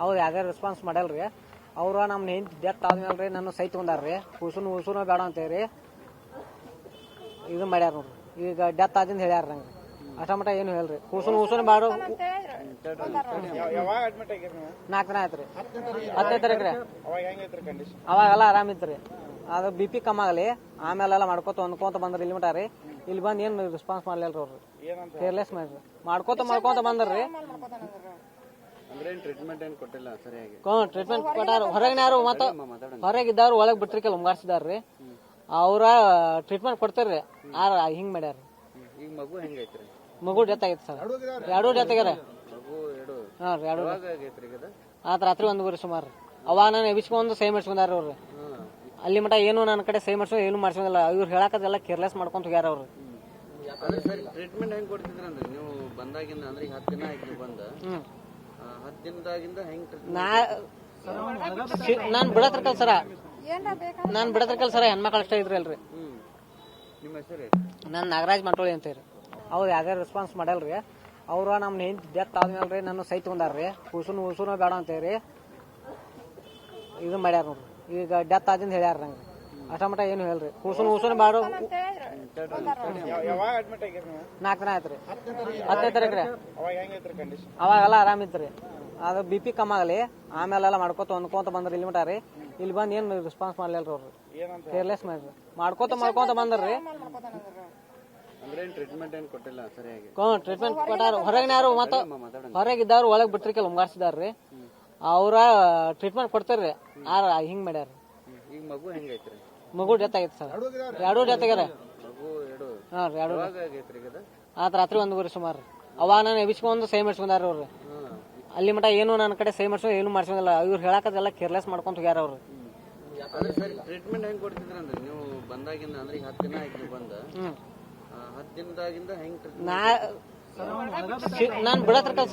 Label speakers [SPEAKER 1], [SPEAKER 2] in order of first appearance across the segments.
[SPEAKER 1] ಅವ್ರು ಯಾವ್ದಾರ ರೆಸ್ಪಾನ್ಸ್ ಮಾಡಲ್ರಿ. ಅವ್ರ ನಮ್ಮ ಹೆಂಡತಿ ಡೆತ್ ಆದ್ಮೇಲೆ ರೀ ನನ್ನ ಸೈ ತಗೊಂಡಾರ್ರಿ. ಉಸುನು ಬೇಡ ಅಂತೇಳಿ ಇದು ಮಾಡ್ಯಾರ ನೋಡ್ರಿ. ಈಗ ಡೆತ್ ಆದಿಂದ ಹೇಳ್ಯಾರ ನಂಗೆ. ಅಷ್ಟ ಮಟ ಏನು ಹೇಳ್ರಿ. ಉಸುನು ಬೇಡ. 4 ದಿನ ಆಯ್ತ್ರಿ. 10ನೇ ತಾರೀಕು ರೀ. ಅವಾಗೆಲ್ಲ ಆರಾಮಿತ್ರಿ. ಅದು BP ಕಮ್ಮಿ ಆಗಲಿ ಆಮೇಲೆಲ್ಲ ಹೊಂದ್ಕೋತ ಬಂದ್ರಿ. ಇಲ್ಲಿ ಮಟ ರೀ. ಇಲ್ಲಿ ಬಂದ್ ಏನ್ ರೆಸ್ಪಾನ್ಸ್ ಮಾಡ್ಲಿಲ್ರಿ ಅವ್ರು. ಕೇರ್ಲೆಸ್ ಮಾಡ್ರಿ. ಮಾಡ್ಕೋತ ಬಂದ್ರಿ. ಟ್ರೀಟ್ಮೆಂಟ್ ಕೊಟ್ಟಾರ. ಹೊರಗಿನ ಯಾರು ಮತ್ತ ಹೊರಗಿದ್ದವ್ರು ಒಳಗ್ ಬಿಟ್ರಿಕೆಲ್ಲ ಉಮ್ಗಾಡ್ಸಿದಾರ್ರಿ. ಅವ್ರ ಟ್ರೀಟ್ಮೆಂಟ್ ಕೊಡ್ತಾರ್ರಿ. ಹಿಂಗ್ ಮಾಡ್ಯಾರ. ಮಗು ಡೆತ್ ಆಗೈತಿ ಸರ್. 2 ಡೆತ್ ಆಗ್ಯಾರ. ಆತ ರಾತ್ರಿ 1 ಸುಮಾರು. ಅವ ನಾನು ಎಬಿಸ್ಕೊಂಡ್ ಸೈ ಮಾಡ್ಸ್ಕೊಂಡಾರ ಅವ್ರು. ಅಲ್ಲಿ ಮಟ ಏನು ನನ್ನ ಕಡೆ ಸೈ ಮಾಡ್ಸೋ ಏನು ಮಾಡ್ಸೋದಿಲ್ಲ. ಇವ್ರು ಹೇಳಕದೆಲ್ಲ ಕೇರ್ಲೆಸ್ ಮಾಡ್ಕೊಂತ ಹೋಗ್ಯಾರ ಅವ್ರು.
[SPEAKER 2] ಟ್ರೀಟ್ಮೆಂಟ್ ಹೆಂಗ್ ಕೊಡ್ತಿದ್ರಂದ್ರೆ ನೀವು ಬಂದಾಗಿಂದ ಅಂದ್ರೆ 10 ದಿನ ಆಯ್ತು ಬಂದ 10 ದಿನದಾಗಿಂದ ಹೆಂಗ್
[SPEAKER 1] ನಾನ್ ಬಿಡತ್ರಕಲ್ ಸರ ಹೆಣ್ಮಕ್ಳು ಅಷ್ಟೇ ಇದ್ರಲ್ರಿ.
[SPEAKER 2] ನಿಮ್ಮ ಹೆಸರು?
[SPEAKER 1] ನಾನ್ ನಾಗರಾಜ್ ಮಂಟೋಳಿ ಅಂತೇರಿ. ಅವ್ರು ಯಾವ್ದಾರ ರೆಸ್ಪಾನ್ಸ್ ಮಾಡಲ್ರಿ. ಅವ್ರ ನಮ್ಮ ಹೆಂಡತಿ ಡೆತ್ ಆದ್ಮೇಲೆ ರೀ ನನ್ನ ಸೈ ತಗೊಂಡಾರ್ರಿ. ಉಸುನು ಬೇಡ ಅಂತೇಳಿ ಇದು ಮಾಡ್ಯಾರ ನೋಡ್ರಿ. ಈಗ ಡೆತ್ ಆದಿಂದ ಹೇಳ್ಯಾರ ನಂಗೆ. ಅಷ್ಟ ಮಟ ಏನು ಹೇಳ್ರಿ. ಉಸುನು ಬೇಡ. 4 ದಿನ ಆಯ್ತ್ರಿ. 10ನೇ ತಾರೀಕು ರೀ. ಅವಾಗೆಲ್ಲ ಆರಾಮಿತ್ರಿ. ಅದು BP ಕಮ್ಮಿ ಆಗಲಿ ಆಮೇಲೆಲ್ಲ ಹೊಂದ್ಕೋತ ಬಂದ್ರಿ. ಇಲ್ಲಿ ಮಟ ರೀ. ಇಲ್ಲಿ ಬಂದ್ ಏನ್ ರೆಸ್ಪಾನ್ಸ್ ಮಾಡ್ಲಿಲ್ರಿ ಅವ್ರು. ಕೇರ್ಲೆಸ್ ಮಾಡ್ರಿ. ಮಾಡ್ಕೋತ ಬಂದ್ರಿ. ಟ್ರೀಟ್ಮೆಂಟ್ ಕೊಟ್ಟಾರ. ಹೊರಗಿನ ಯಾರು ಮತ್ತ ಹೊರಗಿದ್ದವ್ರು ಒಳಗ್ ಬಿಟ್ರಿಕೆಲ್ಲ ಉಮ್ಗಾಡ್ಸಿದಾರ್ರಿ. ಅವ್ರ ಟ್ರೀಟ್ಮೆಂಟ್ ಕೊಡ್ತಾರ್ರಿ. ಹಿಂಗ್ ಮಾಡ್ಯಾರ. ಮಗು ಡೆತ್ ಆಗೈತಿ ಸರ್. 2 ಡೆತ್ ಆಗ್ಯಾರ. ಆತ ರಾತ್ರಿ 1 ಸುಮಾರು. ಅವ ನಾನು ಎಬಿಸ್ಕೊಂಡ್ ಸೈ ಮಾಡ್ಸ್ಕೊಂಡಾರ ಅವ್ರು. ಅಲ್ಲಿ ಮಟ ಏನು ನನ್ನ ಕಡೆ ಸೈ ಮಾಡ್ಸೋ ಏನು ಮಾಡ್ಸೋದಿಲ್ಲ. ಇವ್ರು ಹೇಳಕದೆಲ್ಲ ಕೇರ್ಲೆಸ್ ಮಾಡ್ಕೊಂತ ಹೋಗ್ಯಾರ ಅವ್ರು.
[SPEAKER 2] ಟ್ರೀಟ್ಮೆಂಟ್ ಹೆಂಗ್ ಕೊಡ್ತಿದ್ರಂದ್ರೆ ನೀವು ಬಂದಾಗಿಂದ ಅಂದ್ರೆ 10 ದಿನ ಆಯ್ತು ಬಂದ 10 ದಿನದಾಗಿಂದ ಹೆಂಗ್
[SPEAKER 1] ನಾನ್ ಬಿಡತ್ರಕಲ್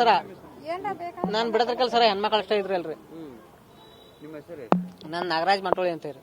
[SPEAKER 1] ಸರ ಹೆಣ್ಮಕ್ಳು ಅಷ್ಟೇ ಇದ್ರಲ್ರಿ.
[SPEAKER 2] ನಿಮ್ಮ ಹೆಸರು?
[SPEAKER 1] ನಾನ್ ನಾಗರಾಜ್ ಮಂಟೋಳಿ ಅಂತೇರಿ.